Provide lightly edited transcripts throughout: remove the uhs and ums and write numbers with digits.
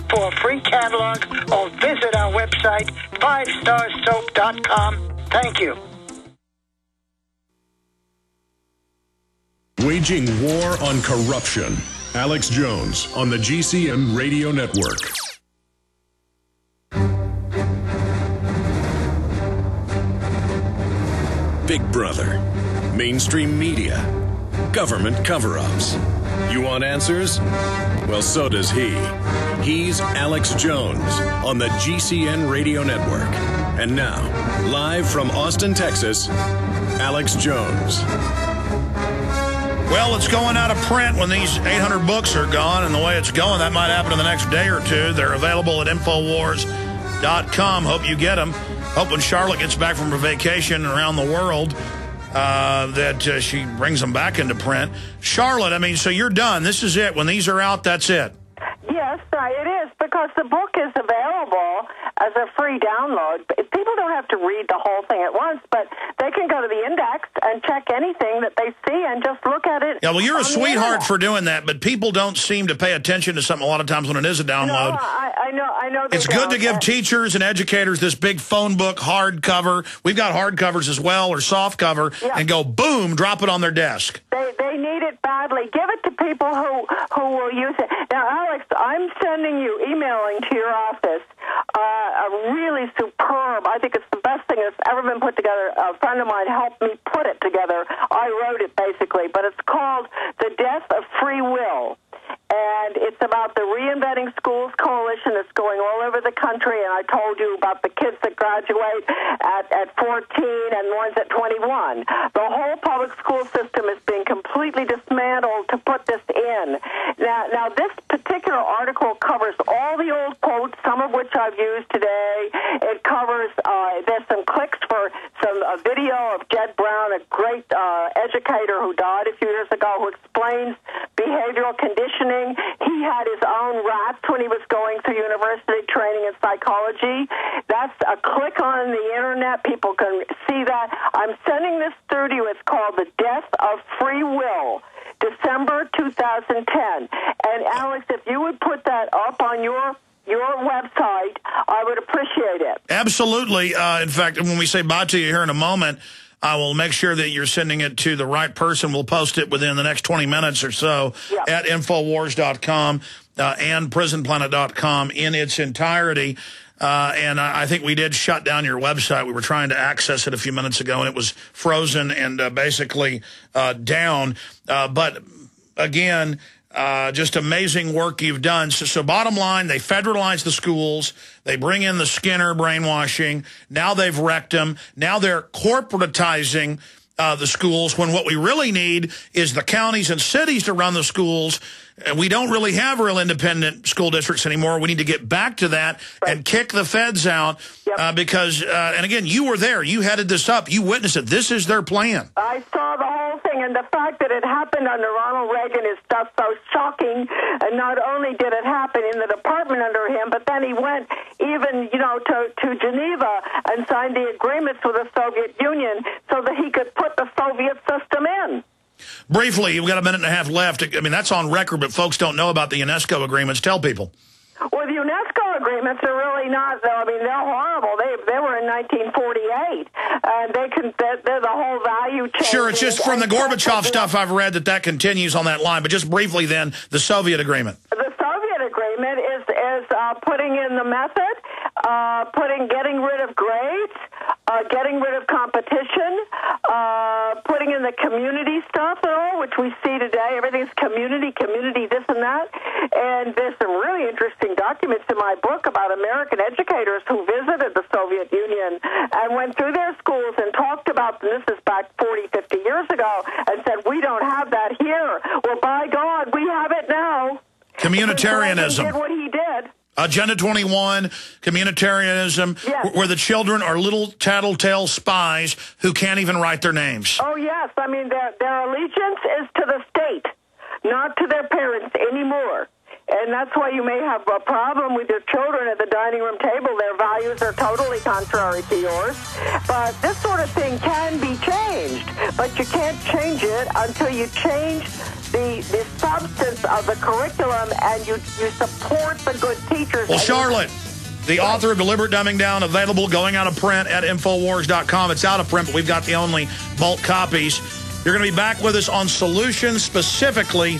for a free catalog or visit our website, 5starsoap.com. Thank you. Waging war on corruption. Alex Jones on the GCN Radio Network. Big Brother, mainstream media, government cover-ups. You want answers? Well, so does he. He's Alex Jones on the GCN Radio Network. And now, live from Austin, Texas, Alex Jones. Well, it's going out of print when these 800 books are gone, and the way it's going, that might happen in the next day or two. They're available at Infowars.com. Hope you get them. Hope when Charlotte gets back from her vacation around the world that she brings them back into print. Charlotte, I mean, so you're done. This is it. When these are out, that's it. Yes, it is, because the book is available as a free download. People don't have to read the whole thing at once, but they can go to the index and check anything that they see and just look at it. Yeah, well, you're a sweetheart for doing that, but people don't seem to pay attention to something a lot of times when it is a download. No, I know. It's good to give teachers and educators this big phone book hardcover. We've got hardcovers as well, or soft cover, and go, boom, drop it on their desk. They need it badly. Give it to people who will use it. Now, Alex, I'm sending you, emailing to your office, a really superb, I think it's the best thing that's ever been put together. A friend of mine helped me put it together. I wrote it, basically, but it's called The Death of Free Will. And it's about the Reinventing Schools Coalition that's going all over the country. And I told you about the kids that graduate at 14 and ones at 21. The whole public school system is being completely dismantled to put this in. Now this particular article covers all the old quotes, some of which I've used today. It covers, there's some clicks for some video of Jed Brown, a great educator who died a few years ago, who explains behavioral conditioning. He had his own rats when he was going through university training in psychology. That's a click on the internet. People can see that. I'm sending this through to you. It's called The Death of Free Will, December 2010. And Alex, if you would put that up on your website, I would appreciate it. Absolutely. In fact, when we say bye to you here in a moment, I will make sure that you're sending it to the right person. We'll post it within the next 20 minutes or so at Infowars.com and PrisonPlanet.com in its entirety. And I think we did shut down your website. We were trying to access it a few minutes ago, and it was frozen and basically down. But again, just amazing work you've done. So bottom line, they federalize the schools. They bring in the Skinner brainwashing. Now they've wrecked them. Now they're corporatizing the schools, when what we really need is the counties and cities to run the schools. And we don't really have real independent school districts anymore. We need to get back to that and kick the feds out because, and again, you were there. You headed this up. You witnessed it. This is their plan. I saw the whole thing, and the fact that it happened under Ronald Reagan is just so shocking. And not only did it happen in the department under him, but then he went even, to Geneva and signed the agreements with the Soviet Union so that he could put the Soviet system in. Briefly, we've got a minute and a half left. I mean, that's on record, but folks don't know about the UNESCO agreements. Tell people. Well, the UNESCO agreements are really not, though. I mean, they're horrible. They were in 1948, and they're the whole value chain. Sure, it's just from the Gorbachev stuff I've read that continues on that line. But just briefly then, the Soviet agreement. The Soviet agreement is putting in the method, getting rid of grades, getting rid of competition, putting in the community stuff and all, which we see today. Everything's community, this and that. And there's some really interesting documents in my book about American educators who visited the Soviet Union and went through their schools and talked about, and this is back 40, 50 years ago, and said, we don't have that here. Well, by God, we have it now. Communitarianism. He did what he did. Agenda 21, communitarianism, where the children are little tattletale spies who can't even write their names. Oh, yes. I mean, their allegiance is to the state, not to their parents anymore. And that's why you may have a problem with your children at the dining room table. Their values are totally contrary to yours. But this sort of thing can be changed. But you can't change it until you change the substance of the curriculum and you support the good teachers. Well, Charlotte, the author of Deliberate Dumbing Down, available, going out of print at Infowars.com. It's out of print, but we've got the only bulk copies. You're going to be back with us on solutions specifically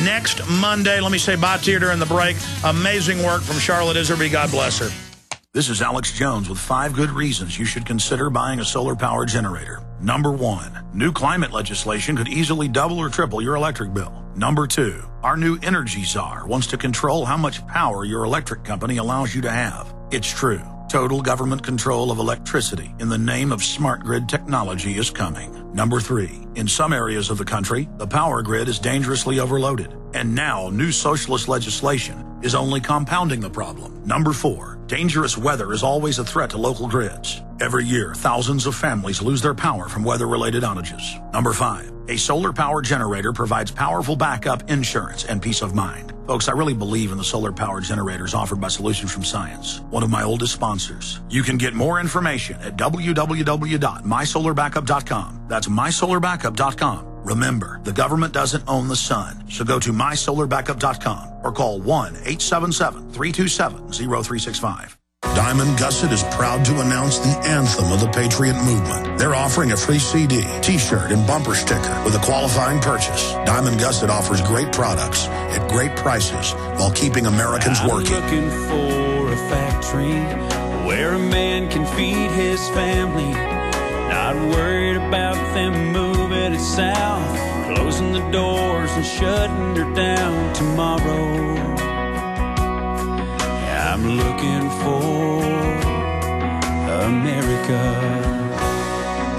next Monday. Let me say bye to you during the break. Amazing work from Charlotte Iserby. God bless her. This is Alex Jones with 5 good reasons you should consider buying a solar power generator. Number 1, new climate legislation could easily double or triple your electric bill. Number 2, our new energy czar wants to control how much power your electric company allows you to have. It's true. Total government control of electricity in the name of smart grid technology is coming. Number 3, in some areas of the country, the power grid is dangerously overloaded. And now, new socialist legislation is only compounding the problem. Number 4, dangerous weather is always a threat to local grids. Every year, thousands of families lose their power from weather-related outages. Number 5, a solar power generator provides powerful backup insurance and peace of mind. Folks, I really believe in the solar power generators offered by Solutions from Science, one of my oldest sponsors. You can get more information at www.mysolarbackup.com. That's mysolarbackup.com. Remember, the government doesn't own the sun, so go to mysolarbackup.com or call 1-877-327-0365. Diamond Gusset is proud to announce the anthem of the Patriot Movement. They're offering a free CD, T-shirt, and bumper sticker with a qualifying purchase. Diamond Gusset offers great products at great prices while keeping Americans working. I'm looking for a factory where a man can feed his family, not worried about them moving it south, closing the doors and shutting her down tomorrow. I'm looking for America.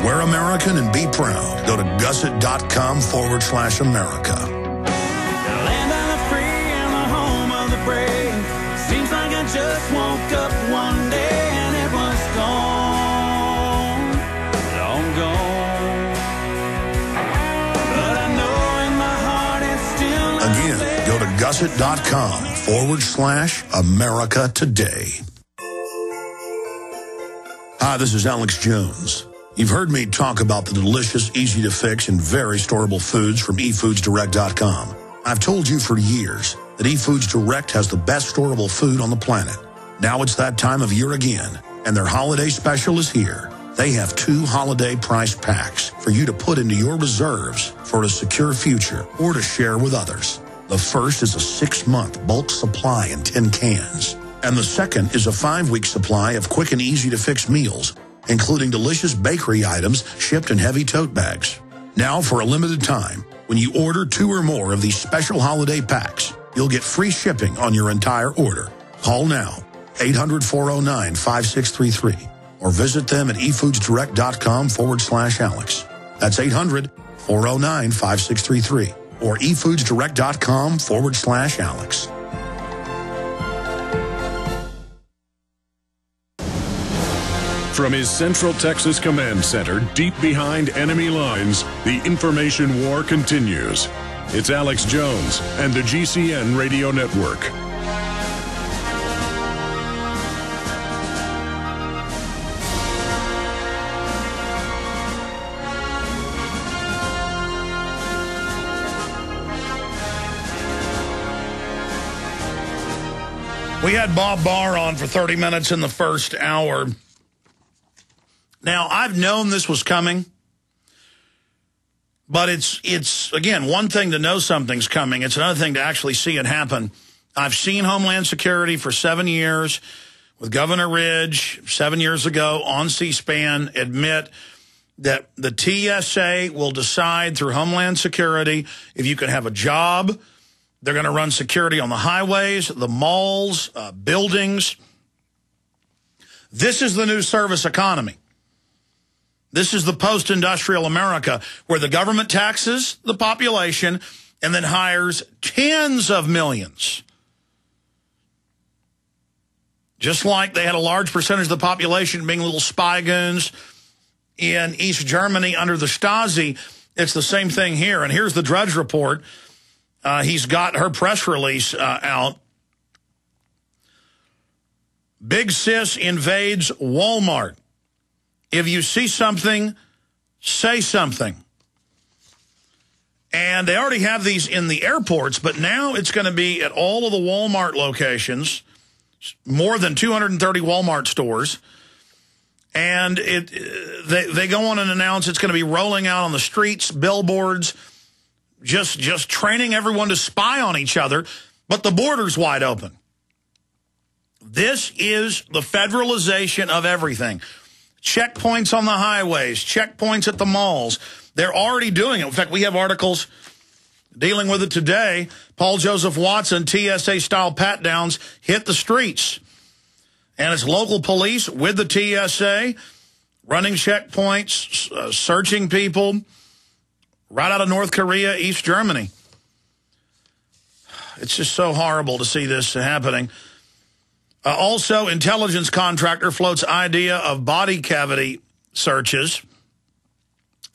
We're American and be proud. Go to gusset.com/America. The land of the free and the home of the brave. Seems like I just woke up one day and it was gone, long gone. But I know in my heart it's still Again, go to gusset.com/America today. Hi, this is Alex Jones. You've heard me talk about the delicious, easy to fix, and very storable foods from eFoodsDirect.com. I've told you for years that eFoods Direct has the best storable food on the planet. Now it's that time of year again, and their holiday special is here. They have 2 holiday price packs for you to put into your reserves for a secure future or to share with others. The first is a 6-month bulk supply in 10 cans. And the second is a 5-week supply of quick and easy-to-fix meals, including delicious bakery items shipped in heavy tote bags. Now, for a limited time, when you order 2 or more of these special holiday packs, you'll get free shipping on your entire order. Call now, 800-409-5633, or visit them at eFoodsDirect.com/Alex. That's 800-409-5633, or eFoodsDirect.com/Alex. From his Central Texas Command Center, deep behind enemy lines, the information war continues. It's Alex Jones and the GCN Radio Network. We had Bob Barr on for 30 minutes in the first hour. Now, I've known this was coming, but it's again, one thing to know something's coming. It's another thing to actually see it happen. I've seen Homeland Security for 7 years with Governor Ridge 7 years ago on C-SPAN admit that the TSA will decide through Homeland Security if you can have a job. They're going to run security on the highways, the malls, buildings. This is the new service economy. This is the post-industrial America where the government taxes the population and then hires tens of millions. Just like they had a large percentage of the population being little spy goons in East Germany under the Stasi, it's the same thing here. And here's the Drudge Report. He's got her press release out. Big Sis invades Walmart. If you see something, say something. And they already have these in the airports, but now it's going to be at all of the Walmart locations, more than 230 Walmart stores. And they go on and announce it's going to be rolling out on the streets, billboards, just training everyone to spy on each other, but the border's wide open. This is the federalization of everything. Checkpoints on the highways, checkpoints at the malls. They're already doing it. In fact, we have articles dealing with it today. Paul Joseph Watson, TSA-style pat-downs hit the streets. And it's local police with the TSA running checkpoints, searching people right out of North Korea, East Germany. It's just so horrible to see this happening. Also, intelligence contractor floats idea of body cavity searches.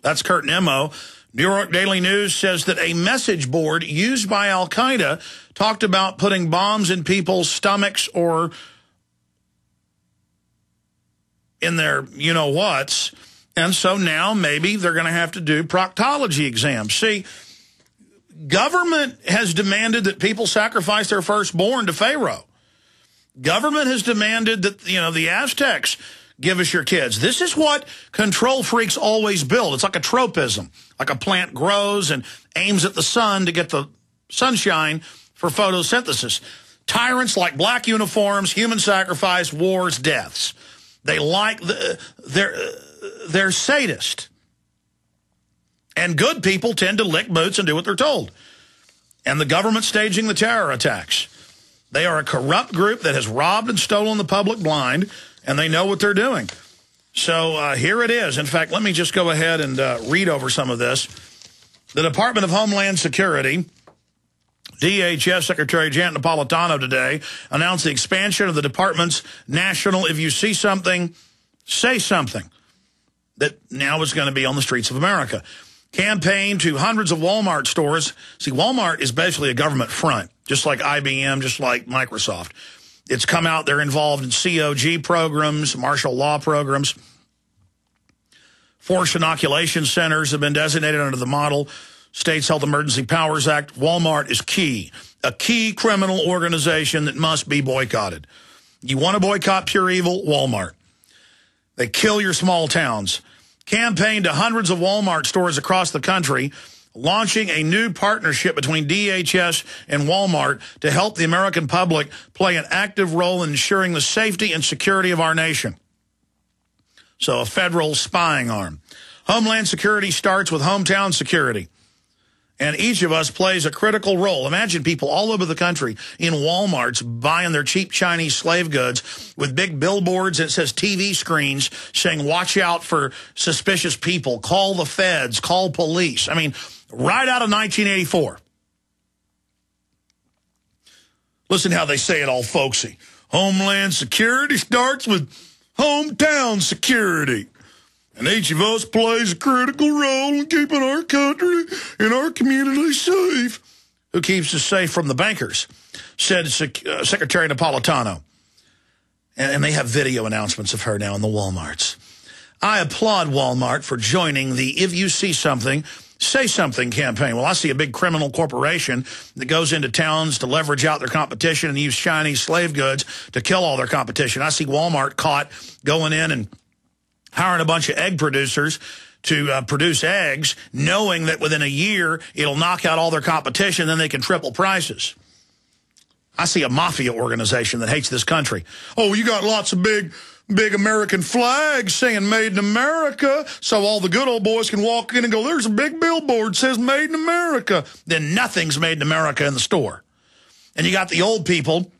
That's Kurt Nimmo. New York Daily News says that a message board used by Al-Qaeda talked about putting bombs in people's stomachs or in their you-know-whats. And so now maybe they're going to have to do proctology exams. See, government has demanded that people sacrifice their firstborn to Pharaoh. Government has demanded that, the Aztecs give us your kids. This is what control freaks always build. It's like a tropism, like a plant grows and aims at the sun to get the sunshine for photosynthesis. Tyrants like black uniforms, human sacrifice, wars, deaths. They like they're sadist. And good people tend to lick boots and do what they're told. And the government staging the terror attacks. They are a corrupt group that has robbed and stolen the public blind, and they know what they're doing. So here it is. In fact, let me just go ahead and read over some of this. The Department of Homeland Security, DHS Secretary Janet Napolitano today, announced the expansion of the department's national "If you see something, say something" that now is going to be on the streets of America. Campaign to hundreds of Walmart stores. See, Walmart is basically a government front, just like IBM, just like Microsoft. It's come out, they're involved in COG programs, martial law programs. Forced inoculation centers have been designated under the model States Health Emergency Powers Act. Walmart is key, a key criminal organization that must be boycotted. You want to boycott pure evil? Walmart. They kill your small towns. Campaign to hundreds of Walmart stores across the country, launching a new partnership between DHS and Walmart to help the American public play an active role in ensuring the safety and security of our nation. So a federal spying arm. Homeland Security starts with hometown security. And each of us plays a critical role. Imagine people all over the country in Walmarts buying their cheap Chinese slave goods with big billboards that says TV screens saying, watch out for suspicious people, call the feds, call police. I mean, right out of 1984. Listen how they say it all folksy. Homeland Security starts with hometown security. And each of us plays a critical role in keeping our country and our community safe. Who keeps us safe from the bankers, said Secretary Napolitano. And they have video announcements of her now in the Walmarts. I applaud Walmart for joining the "If you see something, say something" campaign. Well, I see a big criminal corporation that goes into towns to leverage out their competition and use Chinese slave goods to kill all their competition. I see Walmart caught going in and hiring a bunch of egg producers to produce eggs, knowing that within a year it'll knock out all their competition, then they can triple prices. I see a mafia organization that hates this country. Oh, you got lots of big American flags saying "Made in America," so all the good old boys can walk in and go, "There's a big billboard that says Made in America." Then nothing's made in America in the store. And you got the old people.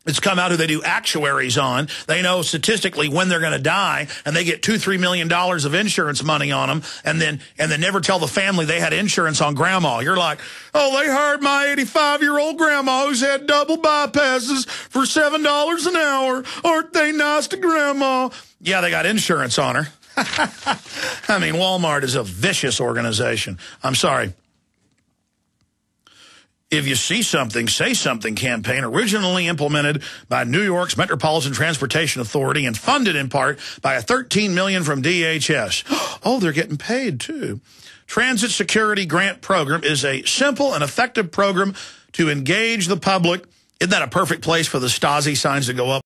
It's come out who they do actuaries on. They know statistically when they're going to die, and they get $2-3 million of insurance money on them, and then never tell the family they had insurance on grandma. You're like, oh, they hired my 85-year-old grandma who's had double bypasses for $7 an hour. Aren't they nice to grandma? Yeah, they got insurance on her. I mean, Walmart is a vicious organization. I'm sorry. If You See Something, Say Something campaign, originally implemented by New York's Metropolitan Transportation Authority and funded in part by a $13 million from DHS. Oh, they're getting paid, too. Transit Security Grant Program is a simple and effective program to engage the public. Isn't that a perfect place for the Stasi signs to go up?